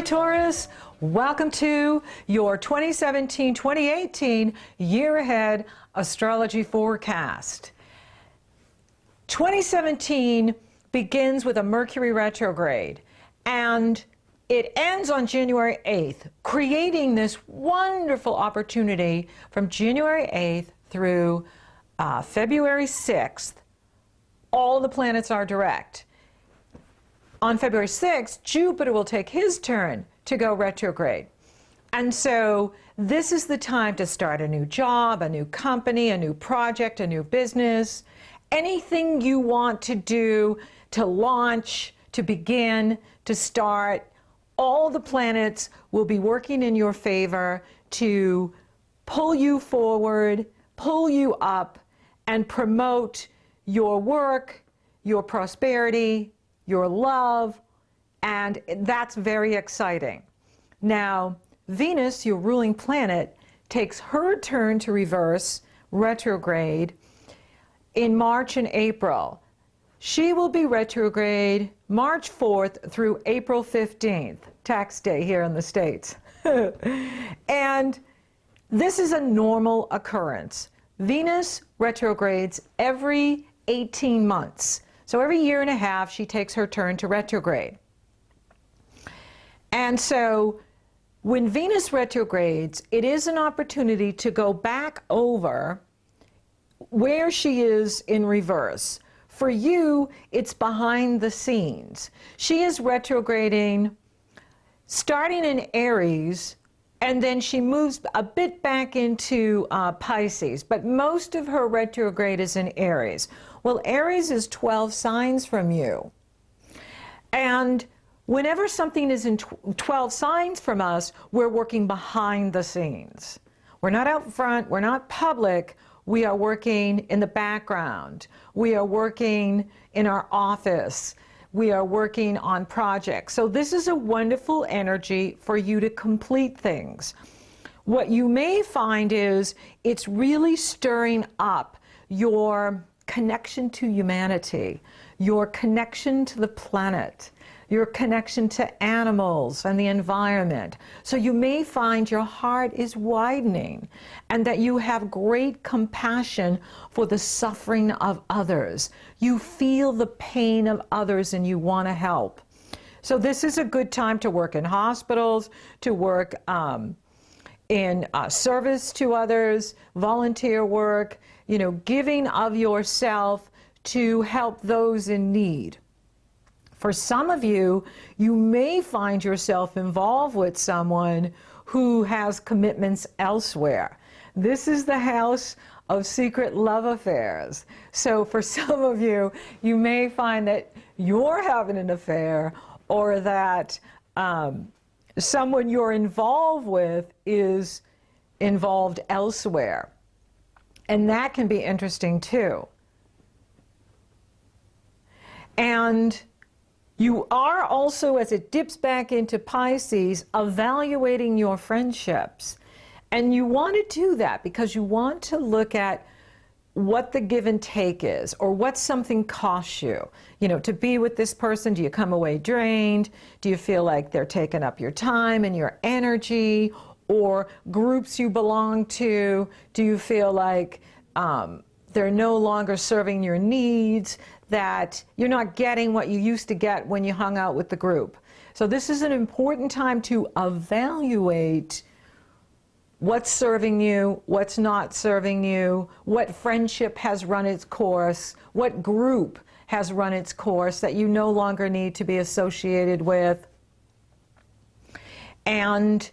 Hi Taurus, welcome to your 2017-2018 year ahead astrology forecast. 2017 begins with a Mercury retrograde and it ends on January 8th, creating this wonderful opportunity from January 8th through February 6th. All the planets are direct. On February 6th, Jupiter will take his turn to go retrograde. And so this is the time to start a new job, a new company, a new project, a new business, anything you want to do, to launch, to begin, to start. All the planets will be working in your favor to pull you forward, pull you up, and promote your work, your prosperity, your love, and that's very exciting. Now, Venus, your ruling planet, takes her turn to reverse, retrograde, in March and April. She will be retrograde March 4th through April 15th, tax day here in the States. And this is a normal occurrence. Venus retrogrades every 18 months. So every year and a half, she takes her turn to retrograde. And so when Venus retrogrades, it is an opportunity to go back over where she is in reverse. For you, it's behind the scenes. She is retrograding, starting in Aries, and then she moves a bit back into Pisces, but most of her retrograde is in Aries. Well, Aries is 12 signs from you. And whenever something is in 12 signs from us, we're working behind the scenes. We're not out front, we're not public, we are working in the background. We are working in our office. We are working on projects. So this is a wonderful energy for you to complete things. What you may find is it's really stirring up your connection to humanity, your connection to the planet, your connection to animals and the environment. So you may find your heart is widening and that you have great compassion for the suffering of others. You feel the pain of others and you want to help. So this is a good time to work in hospitals, to work in service to others, volunteer work, you know, giving of yourself to help those in need. For some of you, you may find yourself involved with someone who has commitments elsewhere. This is the house of secret love affairs. So for some of you, you may find that you're having an affair or that someone you're involved with is involved elsewhere. And that can be interesting too. And you are also, as it dips back into Pisces, evaluating your friendships. And you want to do that because you want to look at what the give and take is, or what something costs you. You know, to be with this person, do you come away drained? Do you feel like they're taking up your time and your energy? Or groups you belong to, do you feel like they're no longer serving your needs, that you're not getting what you used to get when you hung out with the group? So this is an important time to evaluate what's serving you, what's not serving you, what friendship has run its course, what group has run its course that you no longer need to be associated with, and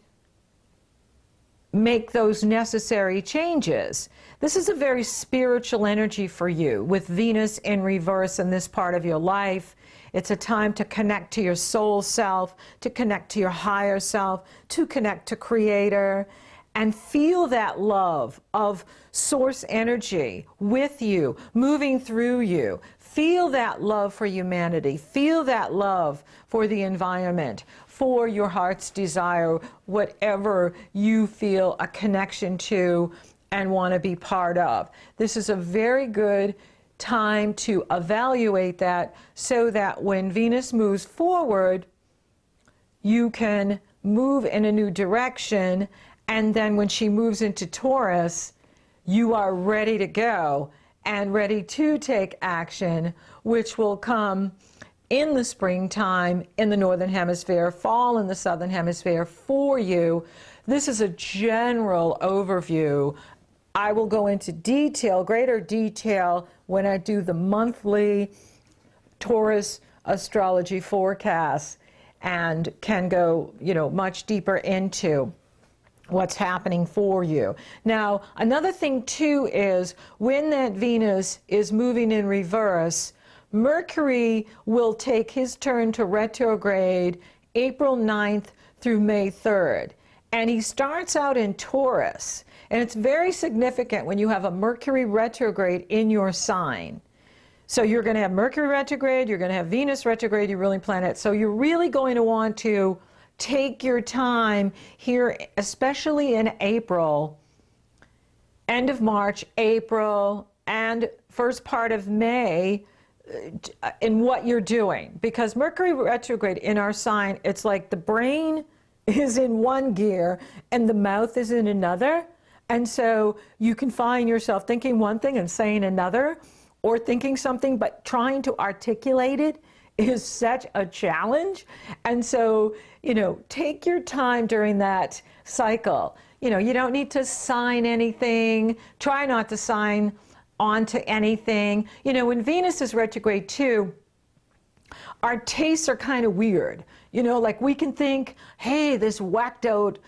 make those necessary changes. This is a very spiritual energy for you with Venus in reverse in this part of your life. It's a time to connect to your soul self, to connect to your higher self, to connect to Creator, and feel that love of source energy with you, moving through you. Feel that love for humanity. Feel that love for the environment, for your heart's desire, whatever you feel a connection to and want to be part of. This is a very good time to evaluate that so that when Venus moves forward, you can move in a new direction, and then when she moves into Taurus, you are ready to go and ready to take action, which will come in the springtime in the Northern Hemisphere, fall in the Southern Hemisphere for you. This is a general overview. I will go into detail, greater detail, when I do the monthly Taurus astrology forecasts, and can go, much deeper into what's happening for you. Now, another thing too is when that Venus is moving in reverse, Mercury will take his turn to retrograde April 9th through May 3rd. And he starts out in Taurus. And it's very significant when you have a Mercury retrograde in your sign. So you're going to have Mercury retrograde, you're going to have Venus retrograde, your ruling planet. So you're really going to want to take your time here, especially in April, end of March, April, and first part of May, in what you're doing. Because Mercury retrograde in our sign, it's like the brain is in one gear and the mouth is in another. And so you can find yourself thinking one thing and saying another, or thinking something but trying to articulate it is such a challenge. And so, take your time during that cycle. You don't need to sign anything. Try not to sign onto anything. When Venus is retrograde too, our tastes are kind of weird. Like we can think, hey, this whacked out,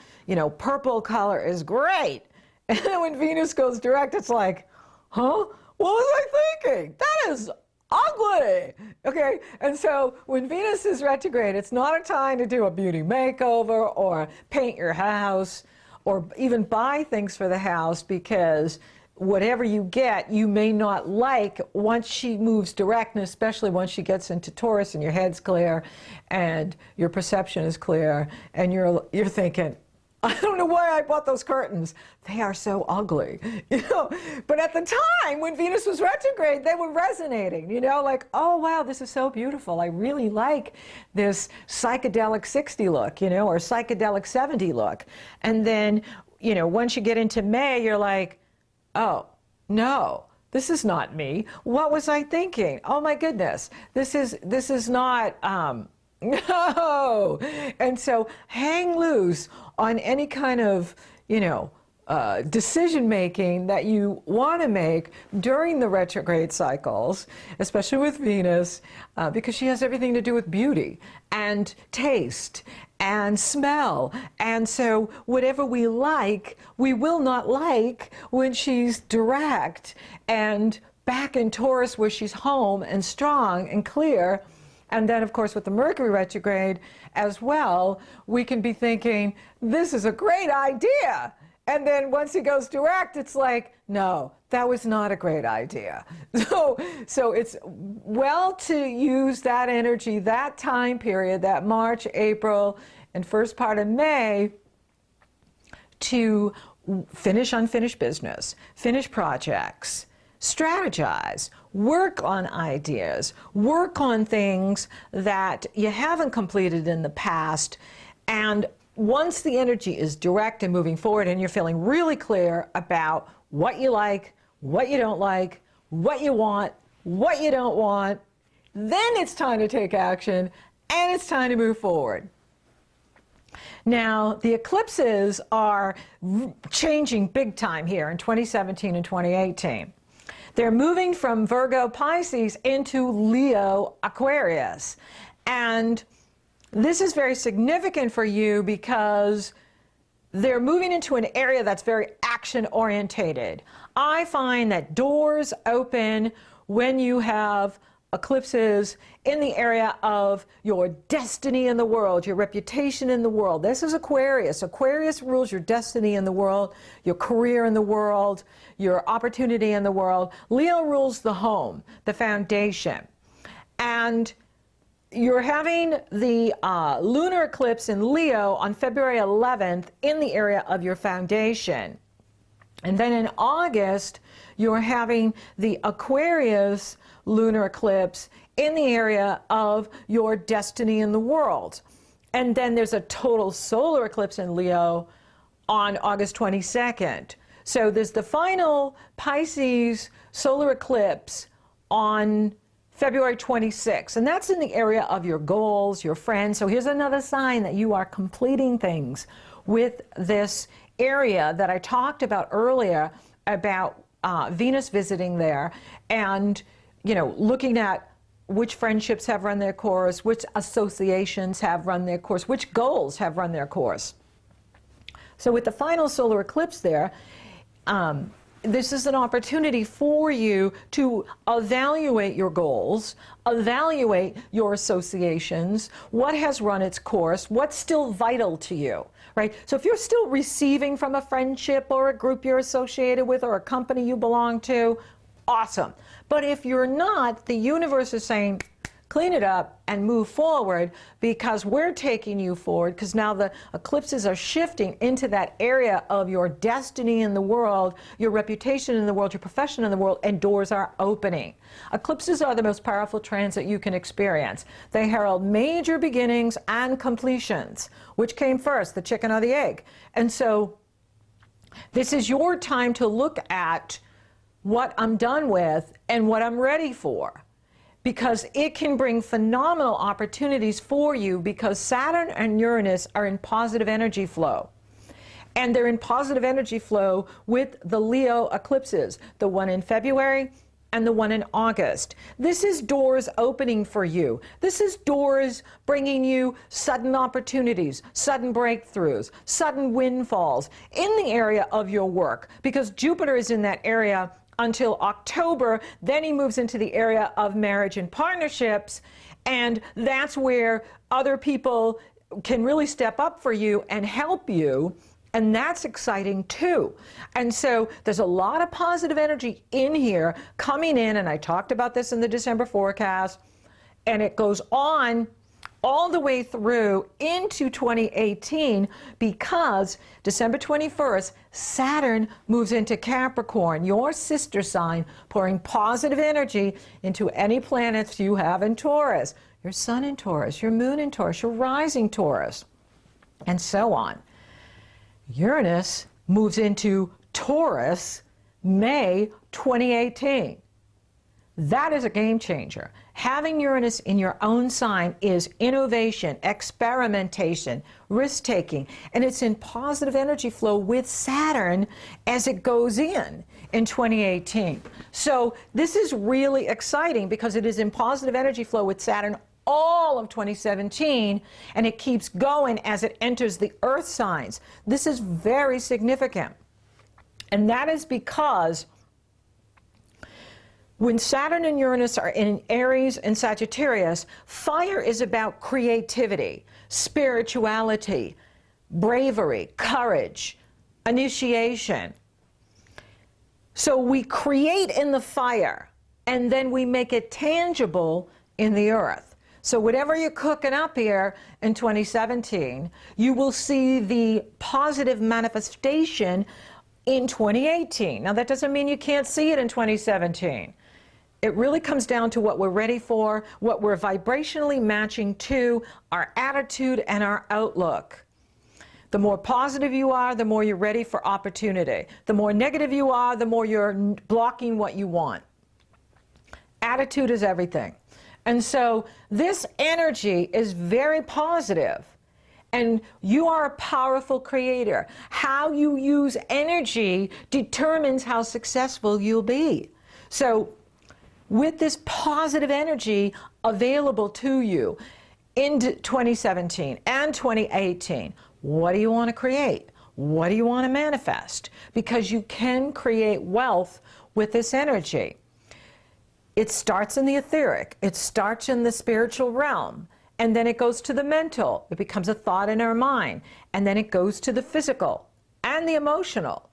purple color is great. And then when Venus goes direct, it's like, huh? What was I thinking? That is ugly. Okay, and so when Venus is retrograde, it's not a time to do a beauty makeover or paint your house or even buy things for the house, because whatever you get, you may not like once she moves direct, and especially once she gets into Taurus and your head's clear and your perception is clear and you're thinking, I don't know why I bought those curtains. They are so ugly, But at the time when Venus was retrograde, they were resonating, like, oh wow, this is so beautiful. I really like this psychedelic 60 look, or psychedelic 70 look. And then, once you get into May, you're like, oh, no, this is not me. What was I thinking? Oh my goodness, this is not, no. And so hang loose on any kind of, decision making that you want to make during the retrograde cycles, especially with Venus, because she has everything to do with beauty and taste and smell. And so whatever we like, we will not like when she's direct and back in Taurus where she's home and strong and clear. And then, of course, with the Mercury retrograde as well, we can be thinking, this is a great idea. And then once he goes direct, it's like, no, that was not a great idea. So it's well to use that energy, that time period, that March, April, and first part of May, to finish unfinished business, finish projects, strategize, work on ideas, work on things that you haven't completed in the past. And once the energy is direct and moving forward and you're feeling really clear about what you like, what you don't like, what you want, what you don't want, then it's time to take action and it's time to move forward. Now, the eclipses are changing big time here in 2017 and 2018. They're moving from Virgo Pisces into Leo Aquarius. And this is very significant for you because they're moving into an area that's very action orientated. I find that doors open when you have eclipses in the area of your destiny in the world, your reputation in the world. This is Aquarius. Aquarius rules your destiny in the world, your career in the world, your opportunity in the world. Leo rules the home, the foundation. And you're having the lunar eclipse in Leo on February 11th in the area of your foundation. And then in August, you're having the Aquarius lunar eclipse in the area of your destiny in the world. And then there's a total solar eclipse in Leo on August 22nd. So there's the final Pisces solar eclipse on February 26th, and that's in the area of your goals, your friends. So here's another sign that you are completing things with this area that I talked about earlier about Venus visiting there, and looking at which friendships have run their course, which associations have run their course, which goals have run their course. So with the final solar eclipse there, this is an opportunity for you to evaluate your goals, evaluate your associations, what has run its course, what's still vital to you, right? So if you're still receiving from a friendship or a group you're associated with or a company you belong to, awesome. But if you're not, the universe is saying, clean it up and move forward, because we're taking you forward, because now the eclipses are shifting into that area of your destiny in the world, your reputation in the world, your profession in the world, and doors are opening. Eclipses are the most powerful transit you can experience. They herald major beginnings and completions. Which came first, the chicken or the egg? And so this is your time to look at what I'm done with and what I'm ready for, because it can bring phenomenal opportunities for you, because Saturn and Uranus are in positive energy flow. And they're in positive energy flow with the Leo eclipses, the one in February and the one in August. This is doors opening for you. This is doors bringing you sudden opportunities, sudden breakthroughs, sudden windfalls in the area of your work, because Jupiter is in that area until October. Then he moves into the area of marriage and partnerships, and that's where other people can really step up for you and help you, and that's exciting too. And so there's a lot of positive energy in here coming in, and I talked about this in the December forecast, and it goes on all the way through into 2018, because December 21st, Saturn moves into Capricorn, your sister sign, pouring positive energy into any planets you have in Taurus, your sun in Taurus, your moon in Taurus, your rising Taurus, and so on. Uranus moves into Taurus May 2018. That is a game changer. Having Uranus in your own sign is innovation, experimentation, risk-taking, and it's in positive energy flow with Saturn as it goes in 2018. So this is really exciting, because it is in positive energy flow with Saturn all of 2017, and it keeps going as it enters the Earth signs. This is very significant, and that is because when Saturn and Uranus are in Aries and Sagittarius, fire is about creativity, spirituality, bravery, courage, initiation. So we create in the fire, and then we make it tangible in the earth. So whatever you're cooking up here in 2017, you will see the positive manifestation in 2018. Now that doesn't mean you can't see it in 2017. It really comes down to what we're ready for, what we're vibrationally matching to, our attitude and our outlook. The more positive you are, the more you're ready for opportunity. The more negative you are, the more you're blocking what you want. Attitude is everything. And so this energy is very positive. And you are a powerful creator. How you use energy determines how successful you'll be. So with this positive energy available to you in 2017 and 2018, what do you want to create? What do you want to manifest? Because you can create wealth with this energy. It starts in the etheric, it starts in the spiritual realm, and then it goes to the mental. It becomes a thought in our mind, and then it goes to the physical and the emotional.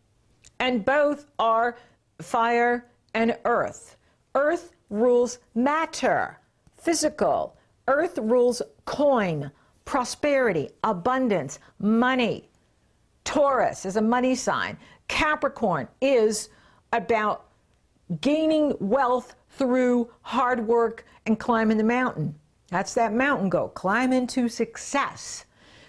And both are fire and earth. Earth rules matter, physical. Earth rules coin, prosperity, abundance, money. Taurus is a money sign. Capricorn is about gaining wealth through hard work and climbing the mountain. That's that mountain goat. Climb into success.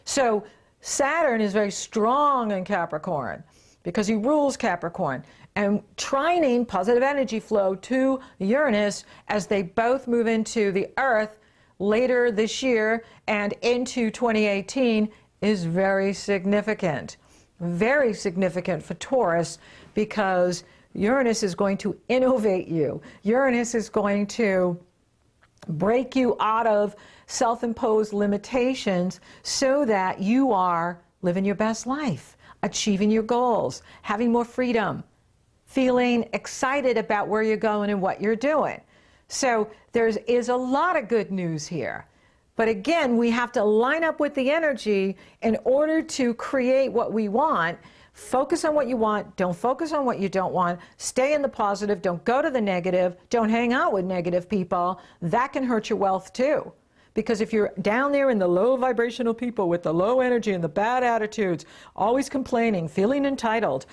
So Saturn is very strong in Capricorn because he rules Capricorn, and trining positive energy flow to Uranus as they both move into the Earth later this year and into 2018 is very significant for Taurus, because Uranus is going to innovate you. Uranus is going to break you out of self-imposed limitations so that you are living your best life, achieving your goals, having more freedom, feeling excited about where you're going and what you're doing. So there is a lot of good news here. But again, we have to line up with the energy in order to create what we want. Focus on what you want. Don't focus on what you don't want. Stay in the positive. Don't go to the negative. Don't hang out with negative people. That can hurt your wealth too. Because if you're down there in the low vibrational people with the low energy and the bad attitudes, always complaining, feeling entitled,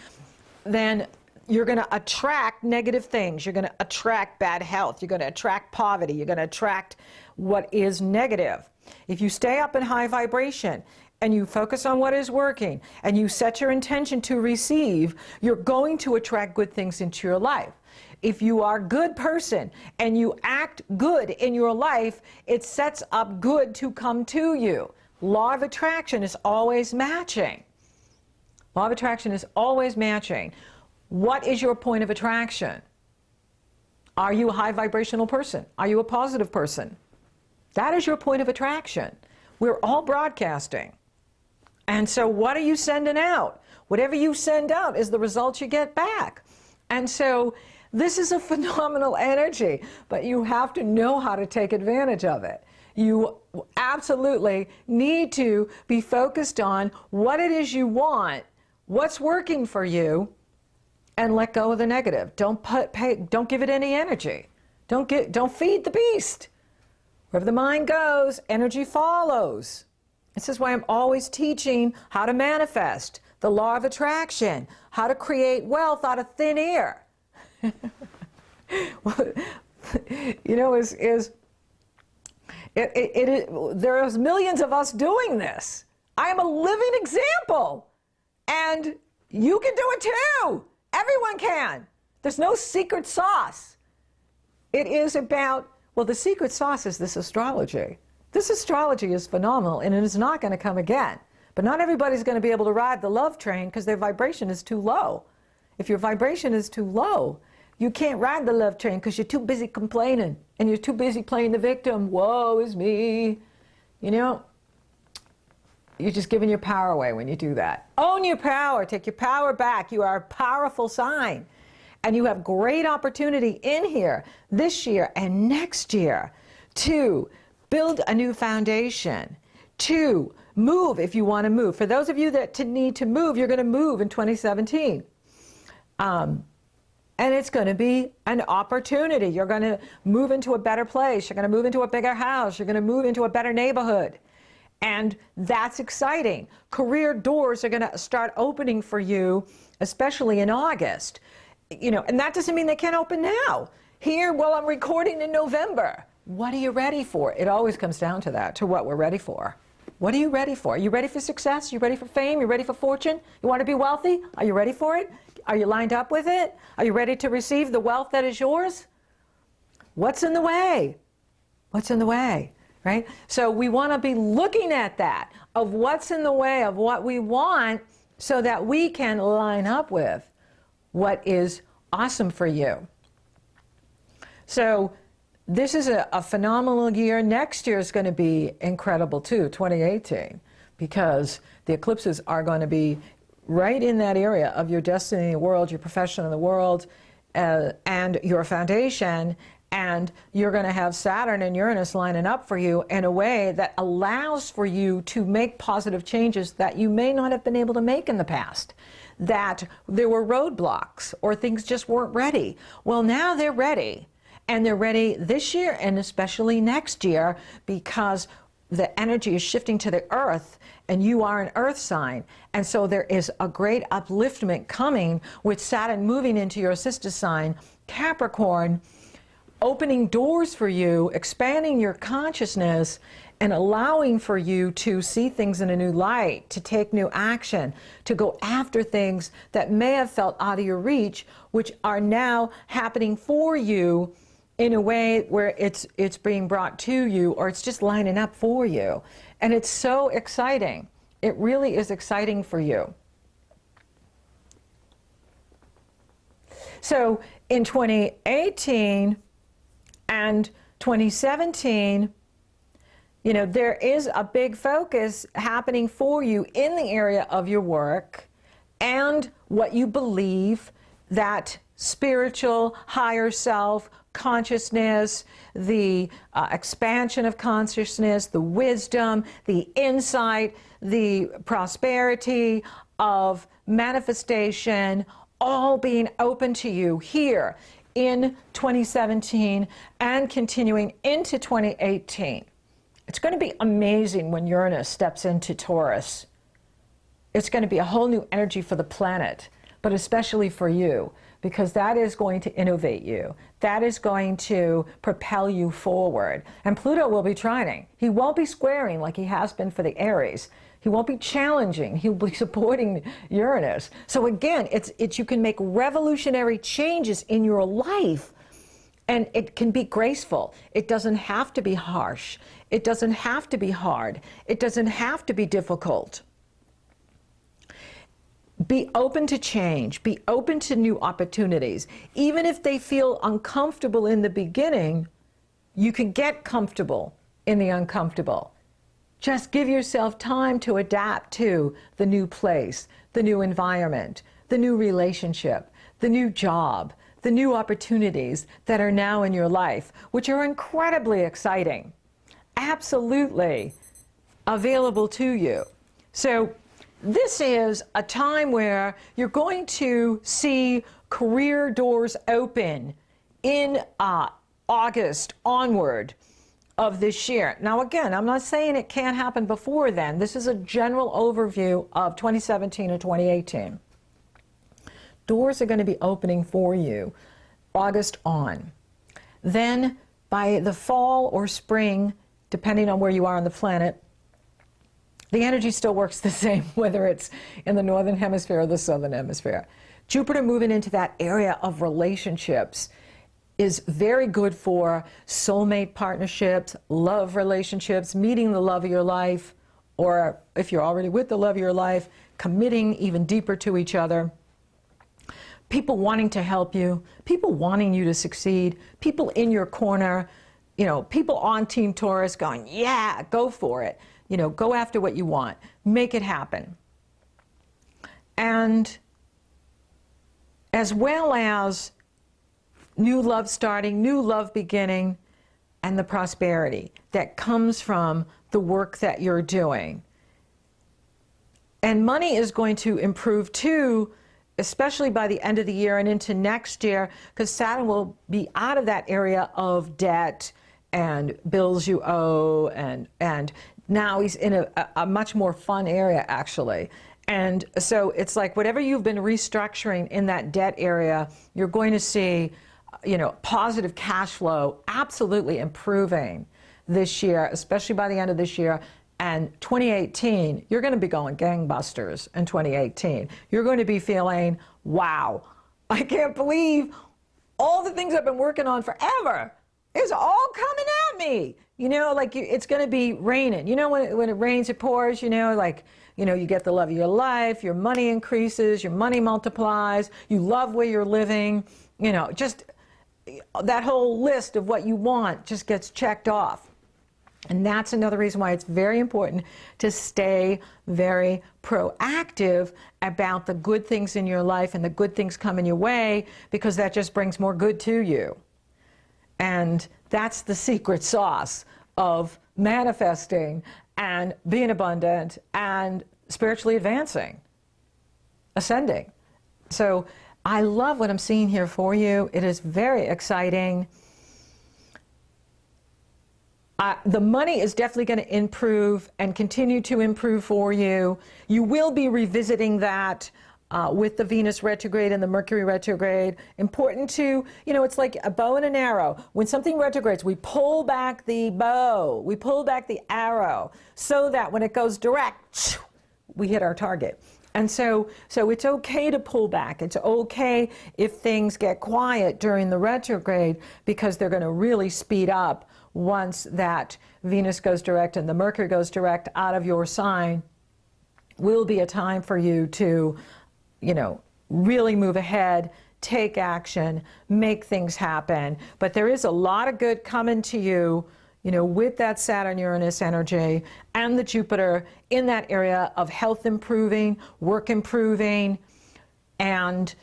then you're going to attract negative things. You're going to attract bad health. You're going to attract poverty. You're going to attract what is negative. If you stay up in high vibration and you focus on what is working and you set your intention to receive, you're going to attract good things into your life. If you are a good person and you act good in your life, it sets up good to come to you. Law of attraction is always matching. Law of attraction is always matching. What is your point of attraction? Are you a high vibrational person? Are you a positive person? That is your point of attraction. We're all broadcasting. And so what are you sending out? Whatever you send out is the result you get back. And so this is a phenomenal energy, but you have to know how to take advantage of it. You absolutely need to be focused on what it is you want, what's working for you, and let go of the negative. Don't give it any energy. Don't feed the beast. Wherever the mind goes, energy follows. This is why I'm always teaching how to manifest, the law of attraction, how to create wealth out of thin air. You know, there's millions of us doing this. I am a living example, and you can do it too. Everyone can. There's no secret sauce. It is about, well, the secret sauce is this astrology. This astrology is phenomenal, and it is not going to come again. But not everybody's going to be able to ride the love train because their vibration is too low. If your vibration is too low, you can't ride the love train because you're too busy complaining and you're too busy playing the victim. Woe is me. You know, you're just giving your power away when you do that. Own your power. Take your power back. You are a powerful sign. And you have great opportunity in here this year and next year to build a new foundation, to move if you want to move. For those of you that need to move, you're going to move in 2017. And it's going to be an opportunity. You're going to move into a better place. You're going to move into a bigger house. You're going to move into a better neighborhood. And that's exciting. Career doors are going to start opening for you, especially in August. You know, and that doesn't mean they can't open now. Here, well, I'm recording in November. What are you ready for? It always comes down to that, to what we're ready for. What are you ready for? Are you ready for success? Are you ready for fame? Are you ready for fortune? You want to be wealthy? Are you ready for it? Are you lined up with it? Are you ready to receive the wealth that is yours? What's in the way? What's in the way, right? So we want to be looking at that, of what's in the way of what we want, so that we can line up with what is awesome for you. So this is a phenomenal year. Next year is going to be incredible too, 2018, because the eclipses are going to be right in that area of your destiny in the world, your profession in the world, and your foundation. And you're going to have Saturn and Uranus lining up for you in a way that allows for you to make positive changes that you may not have been able to make in the past. That there were roadblocks or things just weren't ready. Well, now they're ready. And they're ready this year and especially next year, because the energy is shifting to the earth, and you are an earth sign. And so there is a great upliftment coming with Saturn moving into your sister sign, Capricorn, opening doors for you, expanding your consciousness, and allowing for you to see things in a new light, to take new action, to go after things that may have felt out of your reach, which are now happening for you in a way where it's being brought to you, or it's just lining up for you. And it's so exciting. It really is exciting for you. So in 2018 and 2017, you know, there is a big focus happening for you in the area of your work and what you believe, that spiritual, higher self, consciousness, the expansion of consciousness, the wisdom, the insight, the prosperity of manifestation, all being open to you here in 2017 and continuing into 2018. It's going to be amazing when Uranus steps into Taurus. It's going to be a whole new energy for the planet, but especially for you, because that is going to innovate you. That is going to propel you forward. And Pluto will be trining. He won't be squaring like he has been for the Aries. He won't be challenging. He'll be supporting Uranus. So again, it's you can make revolutionary changes in your life, and it can be graceful. It doesn't have to be harsh. It doesn't have to be hard. It doesn't have to be difficult. Be open to change. Be open to new opportunities. Even if they feel uncomfortable in the beginning, you can get comfortable in the uncomfortable. Just give yourself time to adapt to the new place, the new environment, the new relationship, the new job, the new opportunities that are now in your life, which are incredibly exciting, absolutely available to you. So this is a time where you're going to see career doors open in August onward of this year. Now again, I'm not saying it can't happen before then. This is a general overview of 2017 and 2018. Doors are going to be opening for you August on. Then by the fall or spring, depending on where you are on the planet, the energy still works the same, whether it's in the northern hemisphere or the southern hemisphere. Jupiter moving into that area of relationships is very good for soulmate partnerships, love relationships, meeting the love of your life, or if you're already with the love of your life, committing even deeper to each other. People wanting to help you, people wanting you to succeed, people in your corner, you know, people on Team Taurus going, yeah, go for it. You know, go after what you want. Make it happen. And as well as new love starting, new love beginning, and the prosperity that comes from the work that you're doing. And money is going to improve too, especially by the end of the year and into next year, because Saturn will be out of that area of debt and bills you owe, and now he's in a much more fun area, actually. And so it's like whatever you've been restructuring in that debt area, you're going to see, you know, positive cash flow absolutely improving this year, especially by the end of this year. And 2018, you're going to be going gangbusters in 2018. You're going to be feeling, wow, I can't believe all the things I've been working on forever is all coming at me. You know, like it's going to be raining. You know, when it rains, it pours, you know, like, you know, you get the love of your life, your money increases, your money multiplies, you love where you're living, you know, just that whole list of what you want just gets checked off. And that's another reason why it's very important to stay very proactive about the good things in your life and the good things coming your way, because that just brings more good to you. And that's the secret sauce of manifesting and being abundant and spiritually advancing, ascending. So I love what I'm seeing here for you. It is very exciting. The money is definitely going to improve and continue to improve for you. You will be revisiting that with the Venus retrograde and the Mercury retrograde. Important to, it's like a bow and an arrow. When something retrogrades, we pull back the bow, we pull back the arrow, so that when it goes direct, we hit our target. And so it's okay to pull back. It's okay if things get quiet during the retrograde, because they're going to really speed up once that Venus goes direct and the Mercury goes direct out of your sign. Will be a time for you to, really move ahead, take action, make things happen. But there is a lot of good coming to you, with that Saturn-Uranus energy and the Jupiter in that area of health improving, work improving, and,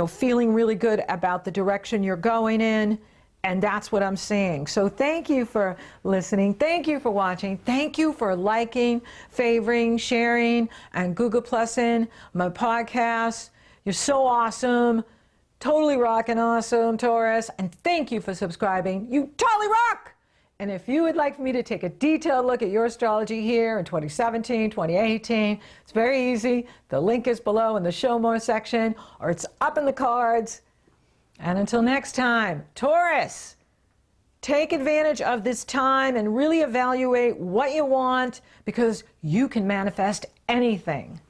feeling really good about the direction you're going in. And that's what I'm seeing. So thank you for listening. Thank you for watching. Thank you for liking, favoring, sharing, and Google Plussing my podcast. You're so awesome. Totally rocking awesome, Taurus. And thank you for subscribing. You totally rock! And if you would like me to take a detailed look at your astrology here in 2017, 2018, it's very easy. The link is below in the Show More section, or it's up in the cards. And until next time, Taurus, take advantage of this time and really evaluate what you want, because you can manifest anything.